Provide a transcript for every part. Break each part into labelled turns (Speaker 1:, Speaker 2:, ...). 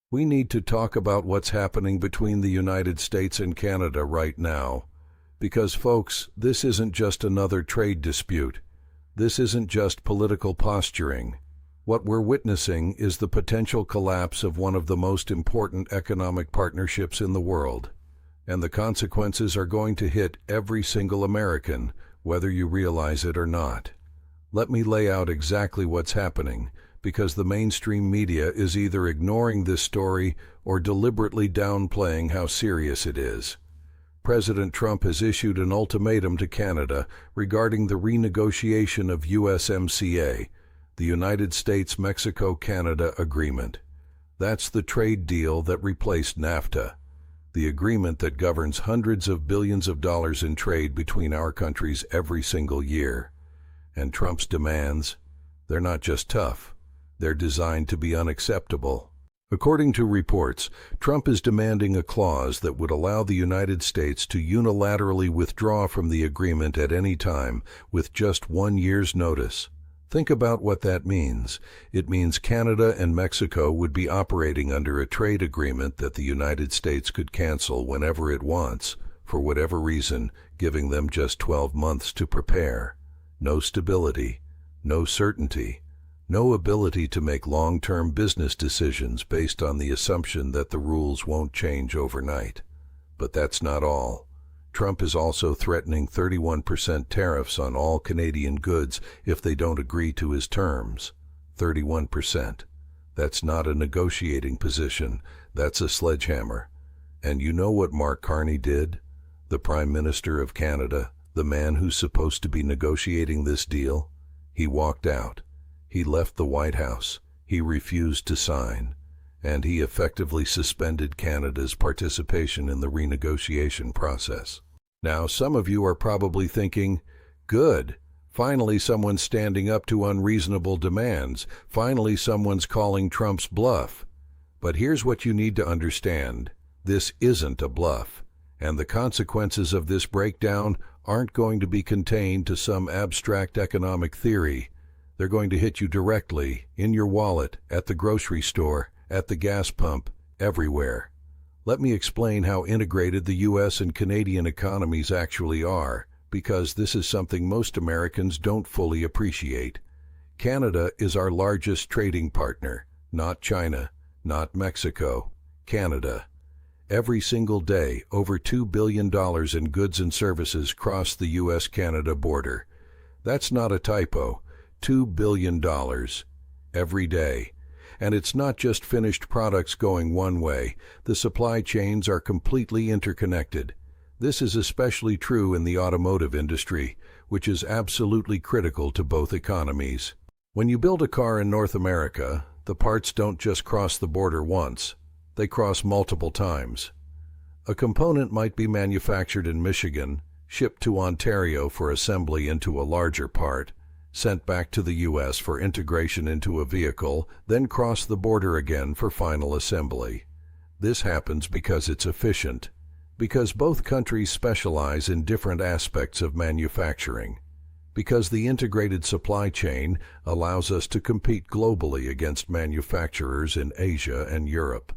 Speaker 1: We need to talk about what's happening between the United States and Canada right now. Because, folks, this isn't just another trade dispute. This isn't just political posturing. What we're witnessing is the potential collapse of one of the most important economic partnerships in the world. And the consequences are going to hit every single American, whether you realize it or not. Let me lay out exactly what's happening, because the mainstream media is either ignoring this story or deliberately downplaying how serious it is. President Trump has issued an ultimatum to Canada regarding the renegotiation of USMCA, the United States-Mexico-Canada Agreement. That's the trade deal that replaced NAFTA, the agreement that governs hundreds of billions of dollars in trade between our countries every single year. And Trump's demands, they're not just tough, they're designed to be unacceptable. According to reports, Trump is demanding a clause that would allow the United States to unilaterally withdraw from the agreement at any time with just 1 year's notice. Think about what that means. It means Canada and Mexico would be operating under a trade agreement that the United States could cancel whenever it wants, for whatever reason, giving them just 12 months to prepare. No stability, no certainty, no ability to make long-term business decisions based on the assumption that the rules won't change overnight. But that's not all. Trump is also threatening 31% tariffs on all Canadian goods if they don't agree to his terms. 31%. That's not a negotiating position, that's a sledgehammer. And you know what Mark Carney did? The Prime Minister of Canada, the man who's supposed to be negotiating this deal? He walked out. He left the White House. He refused to sign. And he effectively suspended Canada's participation in the renegotiation process. Now, some of you are probably thinking, good, finally someone's standing up to unreasonable demands. Finally someone's calling Trump's bluff. But here's what you need to understand. This isn't a bluff. And the consequences of this breakdown aren't going to be contained to some abstract economic theory. They're going to hit you directly, in your wallet, at the grocery store, at the gas pump, everywhere. Let me explain how integrated the U.S. and Canadian economies actually are, because this is something most Americans don't fully appreciate. Canada is our largest trading partner, not China, not Mexico, Canada. Every single day, over $2 billion in goods and services cross the U.S.-Canada border. That's not a typo. $2 billion. Every day. And it's not just finished products going one way. The supply chains are completely interconnected. This is especially true in the automotive industry, which is absolutely critical to both economies. When you build a car in North America, the parts don't just cross the border once. They cross multiple times. A component might be manufactured in Michigan, shipped to Ontario for assembly into a larger part, sent back to the U.S. for integration into a vehicle, then cross the border again for final assembly. This happens because it's efficient, because both countries specialize in different aspects of manufacturing, because the integrated supply chain allows us to compete globally against manufacturers in Asia and Europe.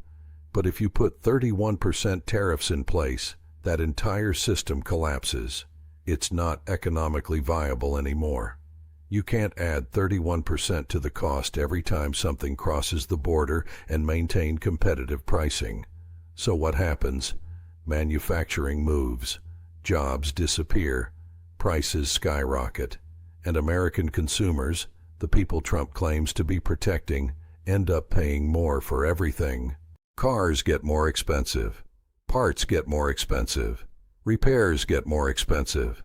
Speaker 1: But if you put 31% tariffs in place, that entire system collapses. It's not economically viable anymore. You can't add 31% to the cost every time something crosses the border and maintain competitive pricing. So what happens? Manufacturing moves, jobs disappear, prices skyrocket, and American consumers, the people Trump claims to be protecting, end up paying more for everything. Cars get more expensive, parts get more expensive, repairs get more expensive.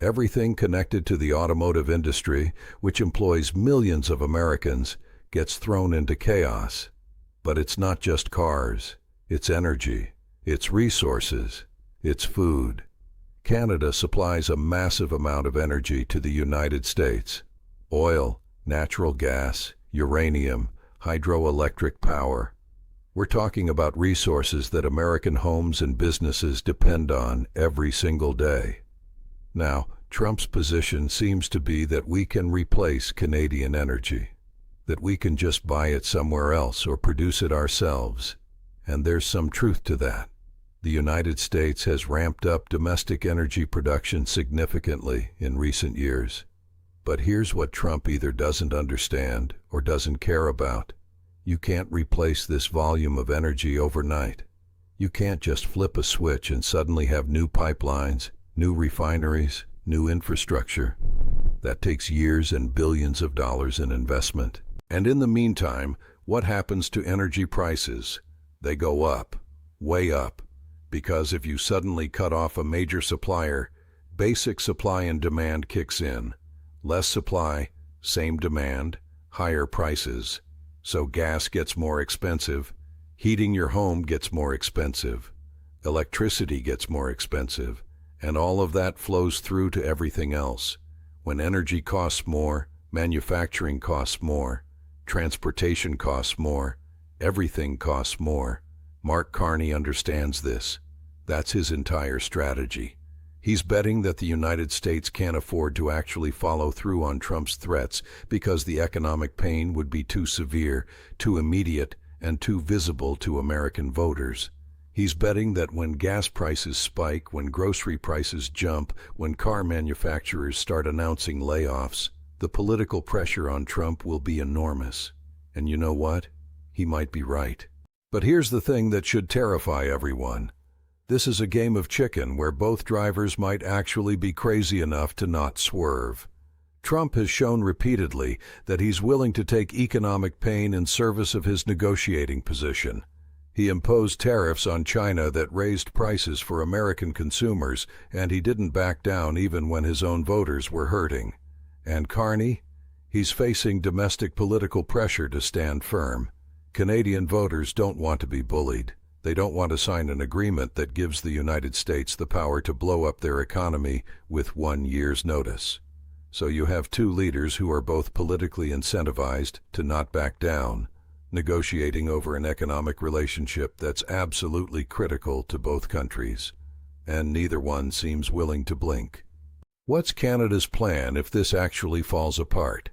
Speaker 1: Everything connected to the automotive industry, which employs millions of Americans, gets thrown into chaos. But it's not just cars, it's energy, it's resources, it's food. Canada supplies a massive amount of energy to the United States. Oil, natural gas, uranium, hydroelectric power. We're talking about resources that American homes and businesses depend on every single day. Now, Trump's position seems to be that we can replace Canadian energy, that we can just buy it somewhere else or produce it ourselves. And there's some truth to that. The United States has ramped up domestic energy production significantly in recent years. But here's what Trump either doesn't understand or doesn't care about. You can't replace this volume of energy overnight. You can't just flip a switch and suddenly have new pipelines, new refineries, new infrastructure. That takes years and billions of dollars in investment. And in the meantime, what happens to energy prices? They go up, way up, because if you suddenly cut off a major supplier, basic supply and demand kicks in. Less supply, same demand, higher prices. So gas gets more expensive, heating your home gets more expensive, electricity gets more expensive, and all of that flows through to everything else. When energy costs more, manufacturing costs more, transportation costs more, everything costs more. Mark Carney understands this. That's his entire strategy. He's betting that the United States can't afford to actually follow through on Trump's threats because the economic pain would be too severe, too immediate, and too visible to American voters. He's betting that when gas prices spike, when grocery prices jump, when car manufacturers start announcing layoffs, the political pressure on Trump will be enormous. And you know what? He might be right. But here's the thing that should terrify everyone. This is a game of chicken where both drivers might actually be crazy enough to not swerve. Trump has shown repeatedly that he's willing to take economic pain in service of his negotiating position. He imposed tariffs on China that raised prices for American consumers, and he didn't back down even when his own voters were hurting. And Carney? He's facing domestic political pressure to stand firm. Canadian voters don't want to be bullied. They don't want to sign an agreement that gives the United States the power to blow up their economy with 1 year's notice. So you have two leaders who are both politically incentivized to not back down, negotiating over an economic relationship that's absolutely critical to both countries. And neither one seems willing to blink. What's Canada's plan if this actually falls apart?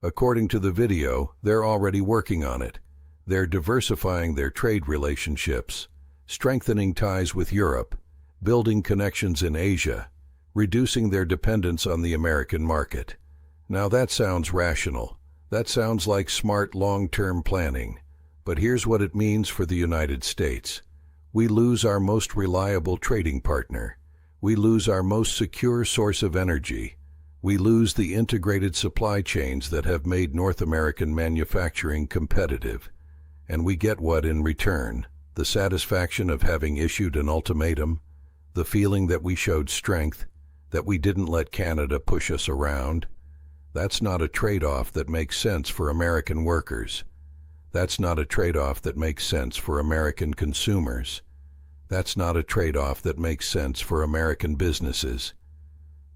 Speaker 1: According to the video, they're already working on it. They're diversifying their trade relationships, strengthening ties with Europe, building connections in Asia, reducing their dependence on the American market. Now that sounds rational. That sounds like smart long-term planning. But here's what it means for the United States. We lose our most reliable trading partner. We lose our most secure source of energy. We lose the integrated supply chains that have made North American manufacturing competitive. And we get what in return? The satisfaction of having issued an ultimatum, the feeling that we showed strength, that we didn't let Canada push us around. That's not a trade-off that makes sense for American workers. That's not a trade-off that makes sense for American consumers. That's not a trade-off that makes sense for American businesses.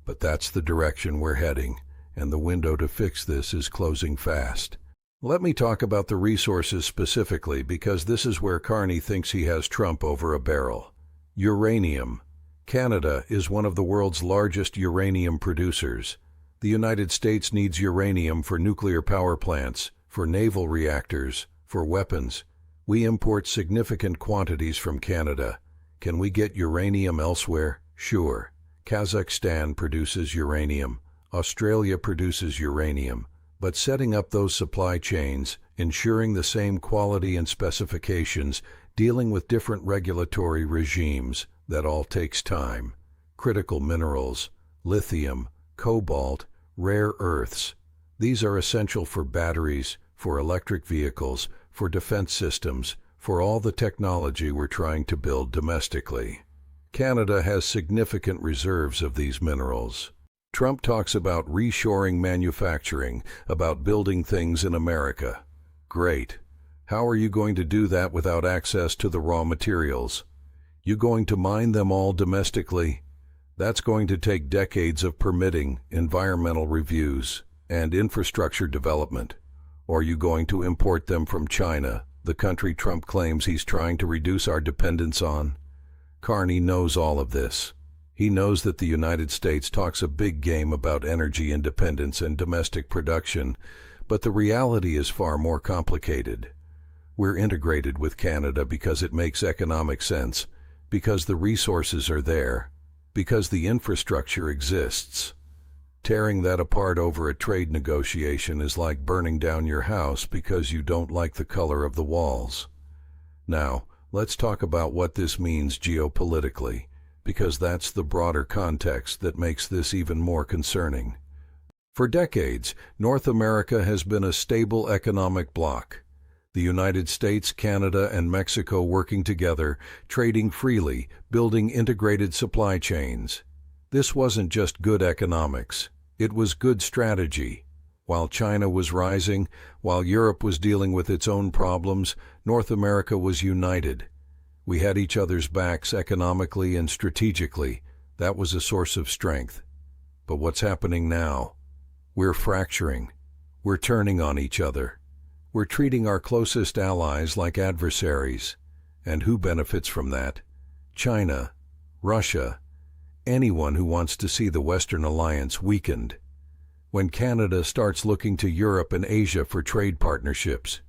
Speaker 1: But that's the direction we're heading, and the window to fix this is closing fast. Let me talk about the resources specifically because this is where Carney thinks he has Trump over a barrel. Uranium. Canada is one of the world's largest uranium producers. The United States needs uranium for nuclear power plants, for naval reactors, for weapons. We import significant quantities from Canada. Can we get uranium elsewhere? Sure. Kazakhstan produces uranium. Australia produces uranium. But setting up those supply chains, ensuring the same quality and specifications, dealing with different regulatory regimes, that all takes time. Critical minerals, lithium, cobalt, rare earths. These are essential for batteries, for electric vehicles, for defense systems, for all the technology we're trying to build domestically. Canada has significant reserves of these minerals. Trump talks about reshoring manufacturing, about building things in America. Great. How are you going to do that without access to the raw materials? You going to mine them all domestically? That's going to take decades of permitting, environmental reviews, and infrastructure development. Or are you going to import them from China, the country Trump claims he's trying to reduce our dependence on? Carney knows all of this. He knows that the United States talks a big game about energy independence and domestic production, but the reality is far more complicated. We're integrated with Canada because it makes economic sense, because the resources are there, because the infrastructure exists. Tearing that apart over a trade negotiation is like burning down your house because you don't like the color of the walls. Now, let's talk about what this means geopolitically, because that's the broader context that makes this even more concerning. For decades, North America has been a stable economic bloc. The United States, Canada, and Mexico working together, trading freely, building integrated supply chains. This wasn't just good economics, it was good strategy. While China was rising, while Europe was dealing with its own problems, North America was united. We had each other's backs economically and strategically. That was a source of strength. But what's happening now? We're fracturing. We're turning on each other. We're treating our closest allies like adversaries. And who benefits from that? China, Russia, anyone who wants to see the Western alliance weakened. When Canada starts looking to Europe and Asia for trade partnerships,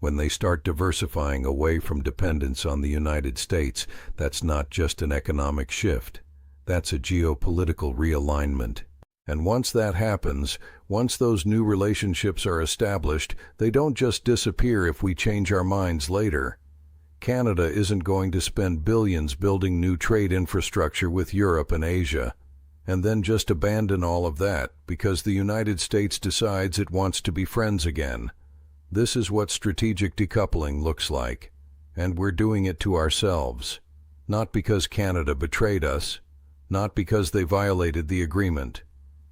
Speaker 1: when they start diversifying away from dependence on the United States, that's not just an economic shift. That's a geopolitical realignment. And once that happens, once those new relationships are established, they don't just disappear if we change our minds later. Canada isn't going to spend billions building new trade infrastructure with Europe and Asia, and then just abandon all of that because the United States decides it wants to be friends again. This is what strategic decoupling looks like, and we're doing it to ourselves. Not because Canada betrayed us, not because they violated the agreement,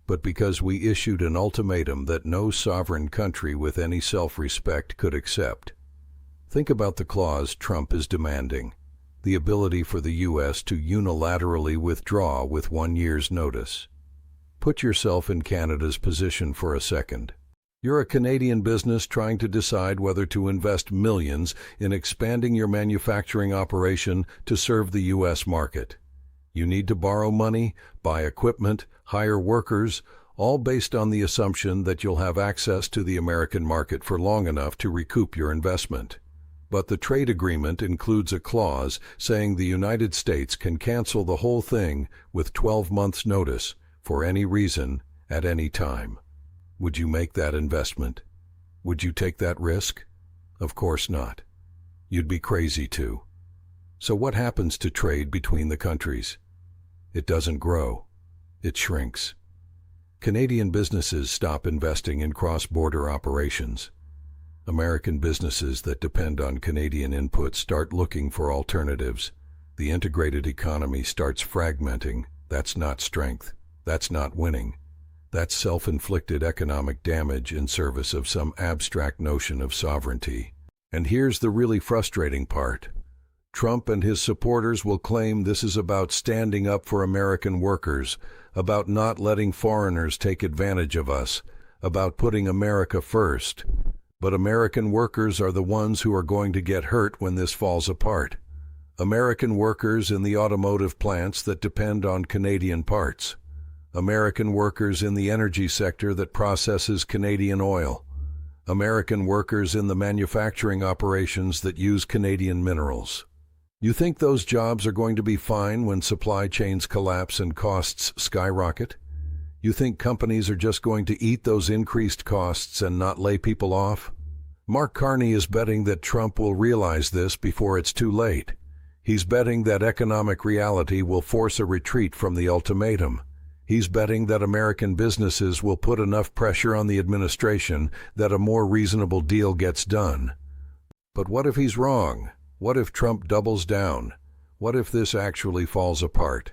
Speaker 1: but because we issued an ultimatum that no sovereign country with any self-respect could accept. Think about the clause Trump is demanding, the ability for the U.S. to unilaterally withdraw with 1 year's notice. Put yourself in Canada's position for a second. You're a Canadian business trying to decide whether to invest millions in expanding your manufacturing operation to serve the U.S. market. You need to borrow money, buy equipment, hire workers, all based on the assumption that you'll have access to the American market for long enough to recoup your investment. But the trade agreement includes a clause saying the United States can cancel the whole thing with 12 months' notice for any reason at any time. Would you make that investment? Would you take that risk? Of course not. You'd be crazy to. So what happens to trade between the countries? It doesn't grow. It shrinks. Canadian businesses stop investing in cross-border operations. American businesses that depend on Canadian inputs start looking for alternatives. The integrated economy starts fragmenting. That's not strength. That's not winning. That's self-inflicted economic damage in service of some abstract notion of sovereignty. And here's the really frustrating part. Trump and his supporters will claim this is about standing up for American workers, about not letting foreigners take advantage of us, about putting America first. But American workers are the ones who are going to get hurt when this falls apart. American workers in the automotive plants that depend on Canadian parts. American workers in the energy sector that processes Canadian oil. American workers in the manufacturing operations that use Canadian minerals. You think those jobs are going to be fine when supply chains collapse and costs skyrocket? You think companies are just going to eat those increased costs and not lay people off? Mark Carney is betting that Trump will realize this before it's too late. He's betting that economic reality will force a retreat from the ultimatum. He's betting that American businesses will put enough pressure on the administration that a more reasonable deal gets done. But what if he's wrong? What if Trump doubles down? What if this actually falls apart?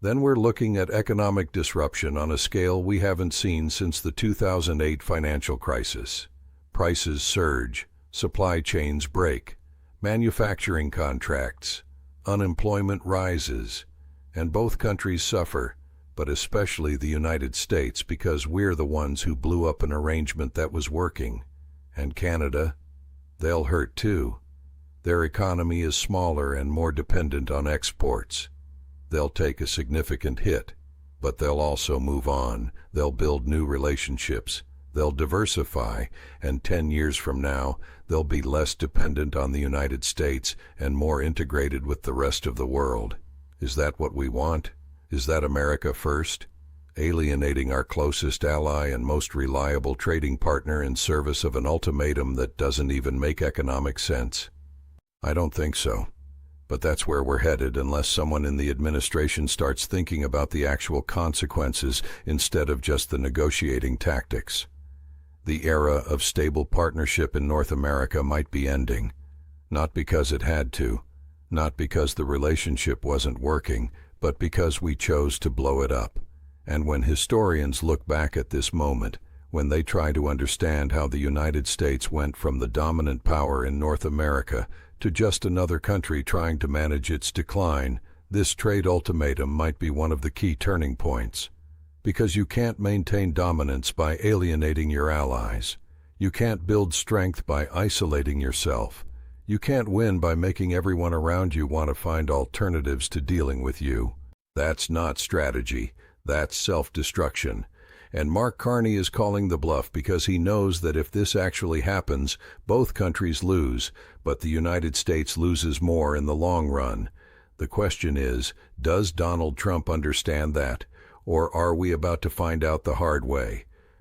Speaker 1: Then we're looking at economic disruption on a scale we haven't seen since the 2008 financial crisis. Prices surge, supply chains break, manufacturing contracts, unemployment rises, and both countries suffer, but especially the United States because we're the ones who blew up an arrangement that was working. And Canada, they'll hurt too. Their economy is smaller and more dependent on exports. They'll take a significant hit, but they'll also move on. They'll build new relationships. they'll diversify, and 10 years from now, they'll be less dependent on the United States and more integrated with the rest of the world. Is that what we want? Is that America first? Alienating our closest ally and most reliable trading partner in service of an ultimatum that doesn't even make economic sense? I don't think so. But that's where we're headed unless someone in the administration starts thinking about the actual consequences instead of just the negotiating tactics. The era of stable partnership in North America might be ending. Not because it had to, not because the relationship wasn't working, but because we chose to blow it up. And when historians look back at this moment, when they try to understand how the United States went from the dominant power in North America to just another country trying to manage its decline, this trade ultimatum might be one of the key turning points. Because you can't maintain dominance by alienating your allies. You can't build strength by isolating yourself. You can't win by making everyone around you want to find alternatives to dealing with you. That's not strategy. That's self-destruction. And Mark Carney is calling the bluff because he knows that if this actually happens, both countries lose, but the United States loses more in the long run. The question is, does Donald Trump understand that? Or are we about to find out the hard way?